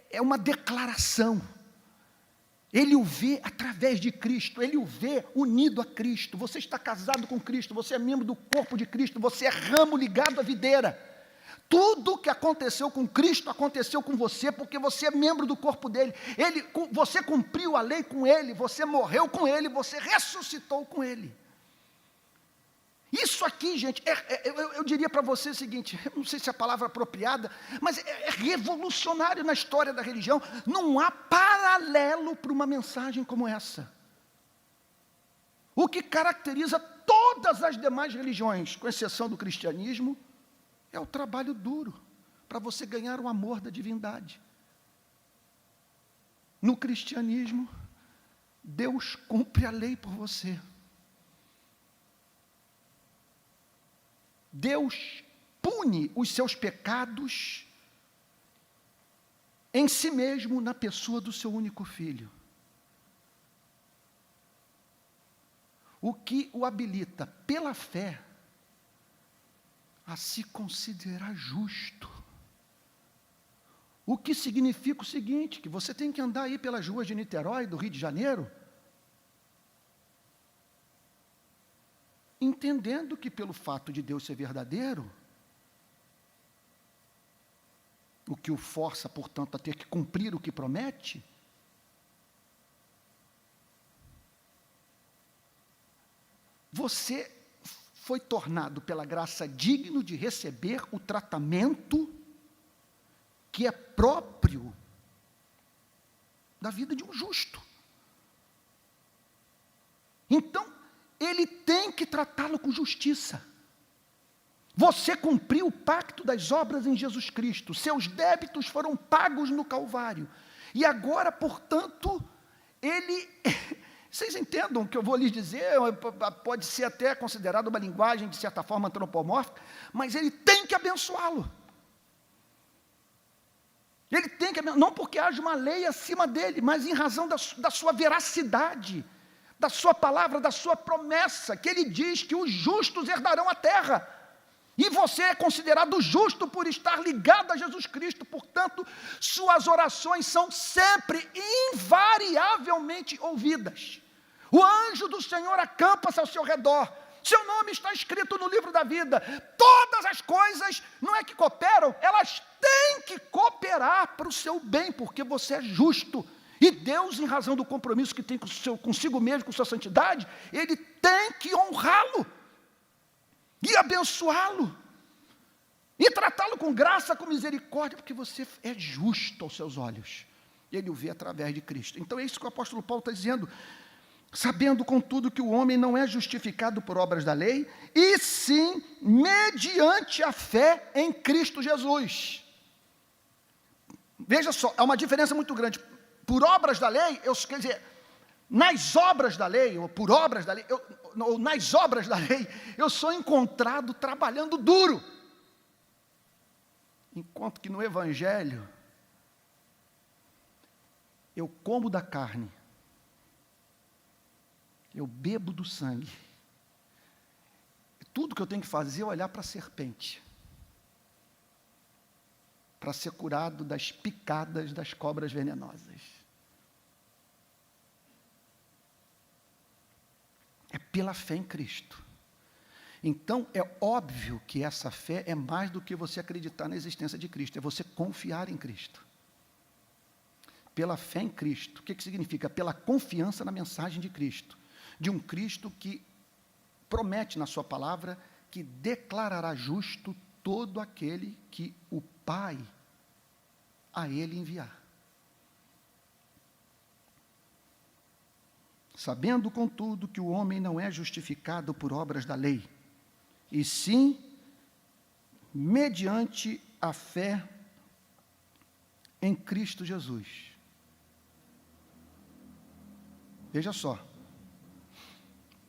É uma declaração. Ele o vê através de Cristo, ele o vê unido a Cristo. Você está casado com Cristo, você é membro do corpo de Cristo, você é ramo ligado à videira. Tudo que aconteceu com Cristo aconteceu com você, porque você é membro do corpo dele. Você cumpriu a lei com ele, você morreu com ele, você ressuscitou com ele. Isso aqui, gente, eu diria para você o seguinte, eu não sei se é a palavra apropriada, mas é revolucionário na história da religião. Não há paralelo para uma mensagem como essa. O que caracteriza todas as demais religiões, com exceção do cristianismo, é o trabalho duro para você ganhar o amor da divindade. No cristianismo, Deus cumpre a lei por você. Deus pune os seus pecados em si mesmo, na pessoa do seu único filho. O que o habilita, pela fé, a se considerar justo. O que significa o seguinte, que você tem que andar aí pelas ruas de Niterói, do Rio de Janeiro, entendendo que pelo fato de Deus ser verdadeiro, o que o força, portanto, a ter que cumprir o que promete, você foi tornado pela graça digno de receber o tratamento que é próprio da vida de um justo. Então, ele tem que tratá-lo com justiça. Você cumpriu o pacto das obras em Jesus Cristo, seus débitos foram pagos no Calvário, e agora, portanto, ele, vocês entendam o que eu vou lhes dizer, pode ser até considerado uma linguagem, de certa forma, antropomórfica, mas ele tem que abençoá-lo. Ele tem que, não porque haja uma lei acima dele, mas em razão da sua veracidade, da sua palavra, da sua promessa, que ele diz que os justos herdarão a terra. E você é considerado justo por estar ligado a Jesus Cristo, portanto, suas orações são sempre, invariavelmente ouvidas. O anjo do Senhor acampa-se ao seu redor, seu nome está escrito no livro da vida. Todas as coisas, não é que cooperam, elas têm que cooperar para o seu bem, porque você é justo. E Deus, em razão do compromisso que tem consigo mesmo, com sua santidade, Ele tem que honrá-lo, e abençoá-lo, e tratá-lo com graça, com misericórdia, porque você é justo aos seus olhos. Ele o vê através de Cristo. Então é isso que o apóstolo Paulo está dizendo. Sabendo, contudo, que o homem não é justificado por obras da lei, e sim mediante a fé em Cristo Jesus. Veja só, há uma diferença muito grande. Por obras da lei, quer dizer, nas obras da lei, ou por obras da lei, ou nas obras da lei, eu sou encontrado trabalhando duro. Enquanto que no Evangelho, eu como da carne, eu bebo do sangue. Tudo que eu tenho que fazer é olhar para a serpente, para ser curado das picadas das cobras venenosas. É pela fé em Cristo. Então, é óbvio que essa fé é mais do que você acreditar na existência de Cristo, é você confiar em Cristo. Pela fé em Cristo. O que significa? Pela confiança na mensagem de Cristo. De um Cristo que promete na sua palavra que declarará justo todo aquele que o Pai a ele enviar. Sabendo, contudo, que o homem não é justificado por obras da lei, e sim mediante a fé em Cristo Jesus. Veja só,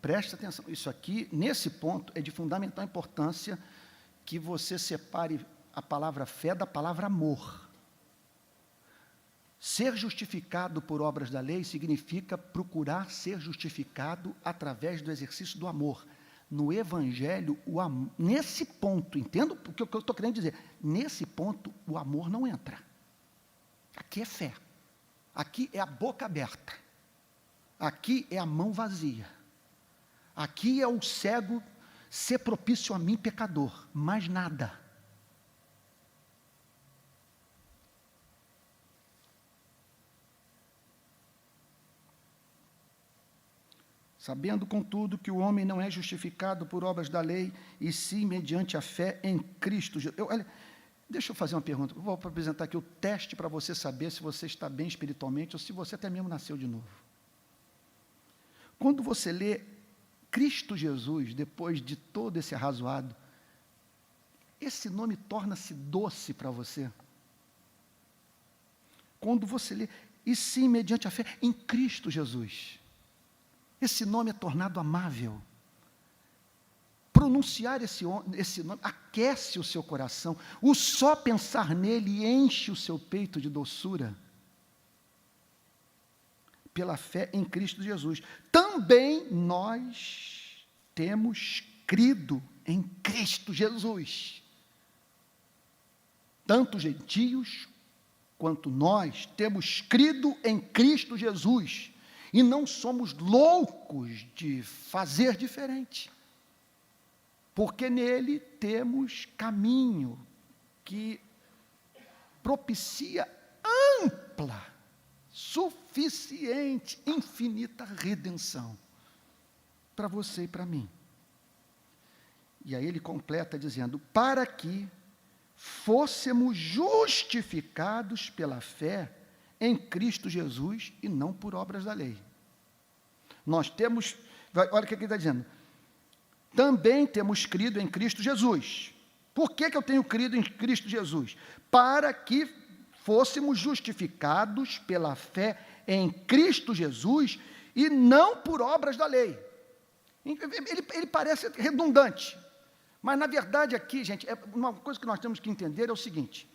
preste atenção, isso aqui, nesse ponto, é de fundamental importância que você separe a palavra fé da palavra amor. Ser justificado por obras da lei significa procurar ser justificado através do exercício do amor. No Evangelho, nesse ponto, entendo o que eu estou querendo dizer, nesse ponto o amor não entra. Aqui é fé, aqui é a boca aberta, aqui é a mão vazia, aqui é o cego ser propício a mim, pecador, mais nada. Sabendo, contudo, que o homem não é justificado por obras da lei, e sim mediante a fé em Cristo Jesus. Deixa eu fazer uma pergunta, vou apresentar aqui o teste para você saber se você está bem espiritualmente, ou se você até mesmo nasceu de novo. Quando você lê Cristo Jesus, depois de todo esse arrazoado, esse nome torna-se doce para você. Quando você lê, e sim mediante a fé em Cristo Jesus, esse nome é tornado amável. Pronunciar esse nome aquece o seu coração. O só pensar nele enche o seu peito de doçura. Pela fé em Cristo Jesus. Também nós temos crido em Cristo Jesus. Tanto gentios quanto nós temos crido em Cristo Jesus. E não somos loucos de fazer diferente, porque nele temos caminho que propicia ampla, suficiente, infinita redenção para você e para mim. E aí ele completa dizendo, para que fôssemos justificados pela fé em Cristo Jesus e não por obras da lei. Nós temos, olha o que ele está dizendo, também temos crido em Cristo Jesus. Por que eu tenho crido em Cristo Jesus? Para que fôssemos justificados pela fé em Cristo Jesus e não por obras da lei. Ele parece redundante, mas na verdade aqui, gente, uma coisa que nós temos que entender é o seguinte: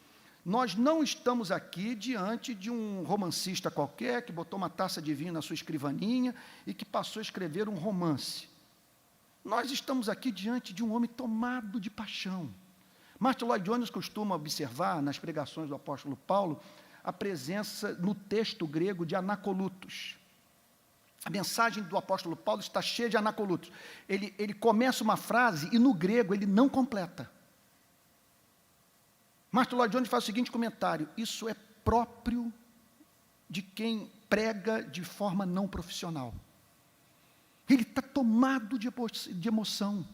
nós não estamos aqui diante de um romancista qualquer que botou uma taça de vinho na sua escrivaninha e que passou a escrever um romance. Nós estamos aqui diante de um homem tomado de paixão. Martin Lloyd Jones costuma observar nas pregações do apóstolo Paulo a presença no texto grego de anacolutos. A mensagem do apóstolo Paulo está cheia de anacolutos. Ele começa uma frase e no grego ele não completa. Martin Lloyd Jones faz o seguinte comentário: isso é próprio de quem prega de forma não profissional. Ele está tomado de emoção.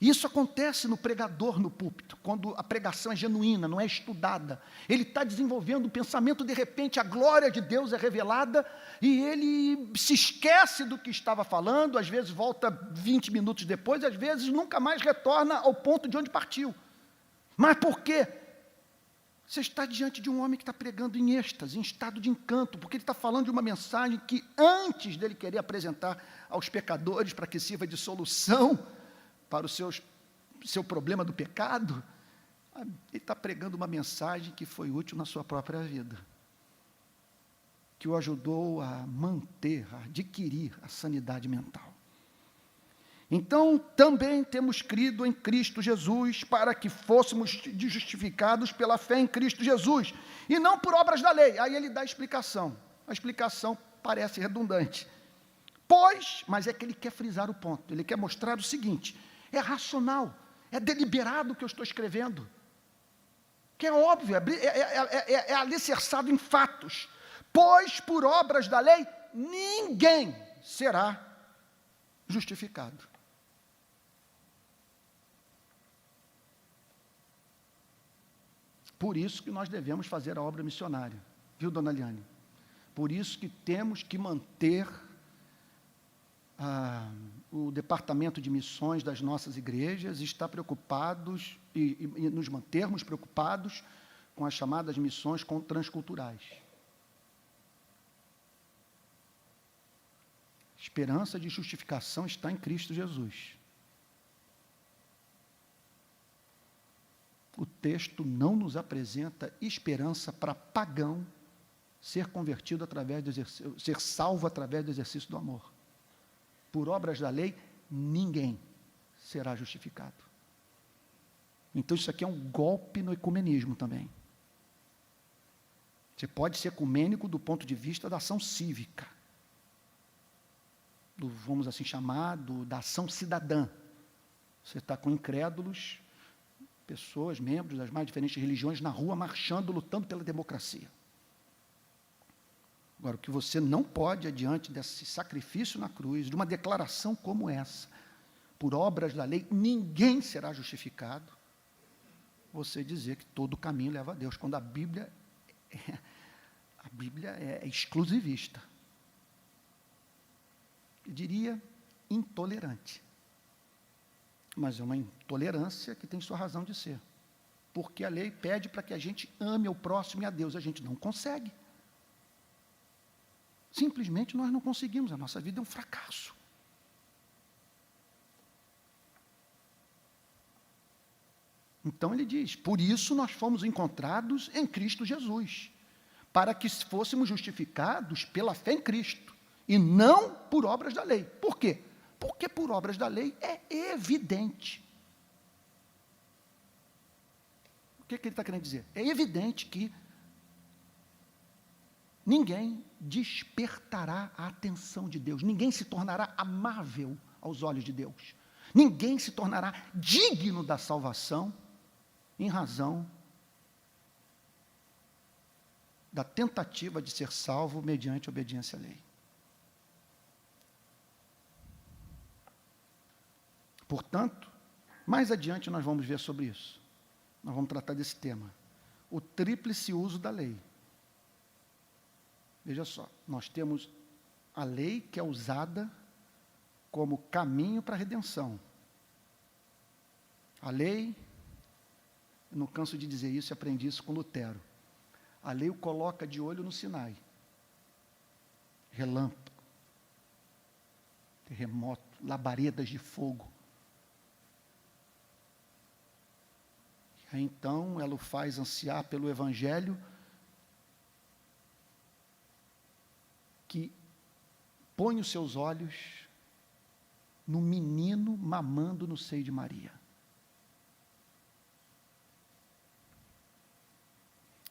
Isso acontece no pregador no púlpito, quando a pregação é genuína, não é estudada. Ele está desenvolvendo um pensamento, de repente a glória de Deus é revelada e ele se esquece do que estava falando, às vezes volta 20 minutos depois, às vezes nunca mais retorna ao ponto de onde partiu. Mas por quê? Você está diante de um homem que está pregando em êxtase, em estado de encanto, porque ele está falando de uma mensagem que, antes dele querer apresentar aos pecadores para que sirva de solução para o seu problema do pecado, ele está pregando uma mensagem que foi útil na sua própria vida, que o ajudou a manter, a adquirir a sanidade mental. Então, também temos crido em Cristo Jesus para que fôssemos justificados pela fé em Cristo Jesus, e não por obras da lei. Aí ele dá a explicação parece redundante. Pois, mas é que ele quer frisar o ponto, ele quer mostrar o seguinte: é racional, é deliberado o que eu estou escrevendo, que é óbvio, é alicerçado em fatos. Pois por obras da lei ninguém será justificado. Por isso que nós devemos fazer a obra missionária, viu, dona Liane? Por isso que temos que manter o departamento de missões das nossas igrejas, está preocupados e nos mantermos preocupados com as chamadas missões transculturais. Esperança de justificação está em Cristo Jesus. O texto não nos apresenta esperança para pagão ser convertido através do exercício, ser salvo através do exercício do amor. Por obras da lei, ninguém será justificado. Então isso aqui é um golpe no ecumenismo também. Você pode ser ecumênico do ponto de vista da ação cívica, vamos assim chamar, da ação cidadã. Você está com incrédulos, pessoas, membros das mais diferentes religiões na rua, marchando, lutando pela democracia. Agora, o que você não pode, adiante desse sacrifício na cruz, de uma declaração como essa, por obras da lei, ninguém será justificado, você dizer que todo caminho leva a Deus, quando a Bíblia é exclusivista. Eu diria intolerante. Mas é uma intolerância que tem sua razão de ser. Porque a lei pede para que a gente ame ao próximo e a Deus. A gente não consegue. Simplesmente nós não conseguimos. A nossa vida é um fracasso. Então ele diz: por isso nós fomos encontrados em Cristo Jesus, para que fôssemos justificados pela fé em Cristo, e não por obras da lei. Por quê? Porque por obras da lei é evidente. O que ele está querendo dizer? É evidente que ninguém despertará a atenção de Deus, ninguém se tornará amável aos olhos de Deus, ninguém se tornará digno da salvação em razão da tentativa de ser salvo mediante obediência à lei. Portanto, mais adiante nós vamos ver sobre isso. Nós vamos tratar desse tema. O tríplice uso da lei. Veja só, nós temos a lei que é usada como caminho para a redenção. A lei, eu não canso de dizer isso, aprendi isso com Lutero. A lei o coloca de olho no Sinai. Relâmpago, terremoto, labaredas de fogo. E aí, então, ela o faz ansiar pelo Evangelho, que põe os seus olhos no menino mamando no seio de Maria.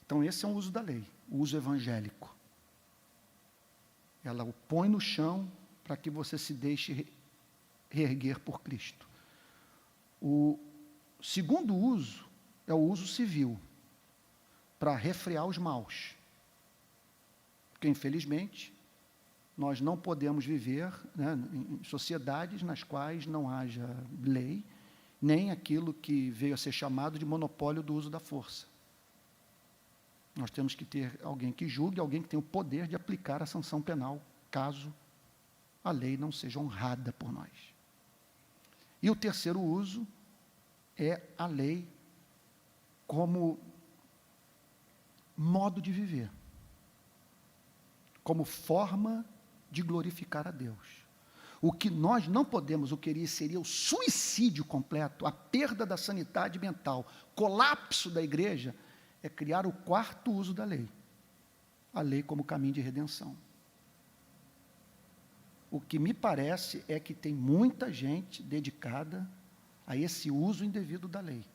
Então, esse é um uso da lei, o uso evangélico. Ela o põe no chão para que você se deixe reerguer por Cristo. O segundo uso é o uso civil, para refrear os maus. Porque, infelizmente, nós não podemos viver, né, em sociedades nas quais não haja lei, nem aquilo que veio a ser chamado de monopólio do uso da força. Nós temos que ter alguém que julgue, alguém que tenha o poder de aplicar a sanção penal, caso a lei não seja honrada por nós. E o terceiro uso é a lei como modo de viver, como forma de glorificar a Deus. O que nós não podemos, o que seria o suicídio completo, a perda da sanidade mental, colapso da igreja, é criar o quarto uso da lei, a lei como caminho de redenção. O que me parece é que tem muita gente dedicada a esse uso indevido da lei,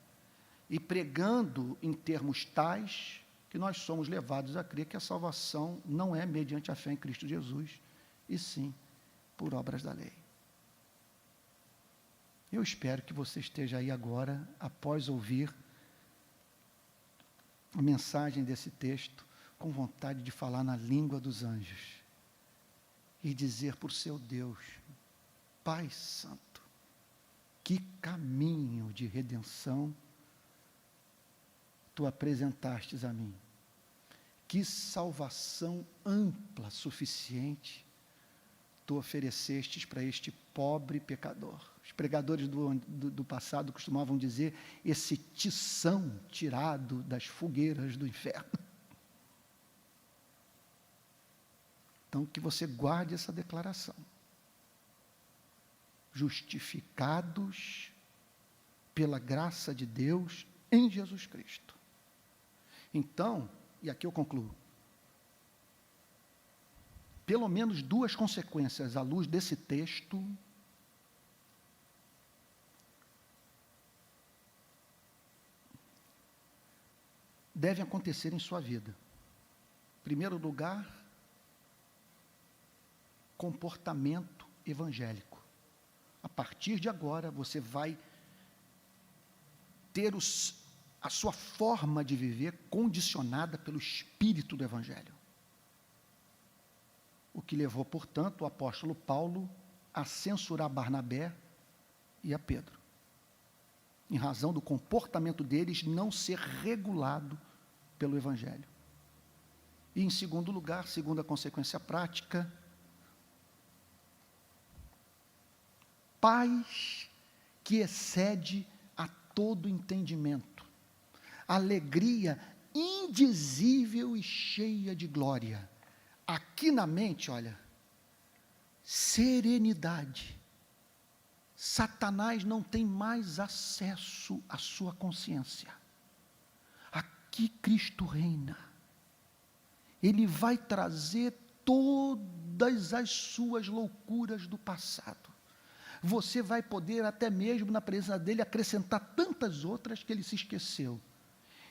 e pregando em termos tais que nós somos levados a crer que a salvação não é mediante a fé em Cristo Jesus, e sim por obras da lei. Eu espero que você esteja aí agora, após ouvir a mensagem desse texto, com vontade de falar na língua dos anjos e dizer por seu Deus: Pai Santo, que caminho de redenção tu apresentastes a mim, que salvação ampla, suficiente tu oferecestes para este pobre pecador. Os pregadores do passado costumavam dizer, esse tição tirado das fogueiras do inferno. Então, que você guarde essa declaração. Justificados pela graça de Deus em Jesus Cristo. Então, e aqui eu concluo, pelo menos duas consequências à luz desse texto devem acontecer em sua vida. Em primeiro lugar, comportamento evangélico. A partir de agora, você vai ter a sua forma de viver condicionada pelo Espírito do Evangelho. O que levou, portanto, o apóstolo Paulo a censurar Barnabé e a Pedro, em razão do comportamento deles não ser regulado pelo Evangelho. E, em segundo lugar, segunda consequência prática, paz que excede a todo entendimento, alegria indizível e cheia de glória. Aqui na mente, olha, serenidade. Satanás não tem mais acesso à sua consciência. Aqui Cristo reina. Ele vai trazer todas as suas loucuras do passado. Você vai poder, até mesmo na presença dele, acrescentar tantas outras que ele se esqueceu.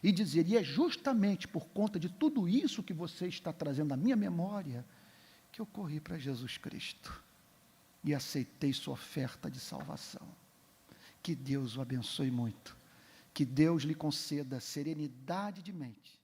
E dizer, e é justamente por conta de tudo isso que você está trazendo à minha memória, que eu corri para Jesus Cristo e aceitei sua oferta de salvação. Que Deus o abençoe muito. Que Deus lhe conceda serenidade de mente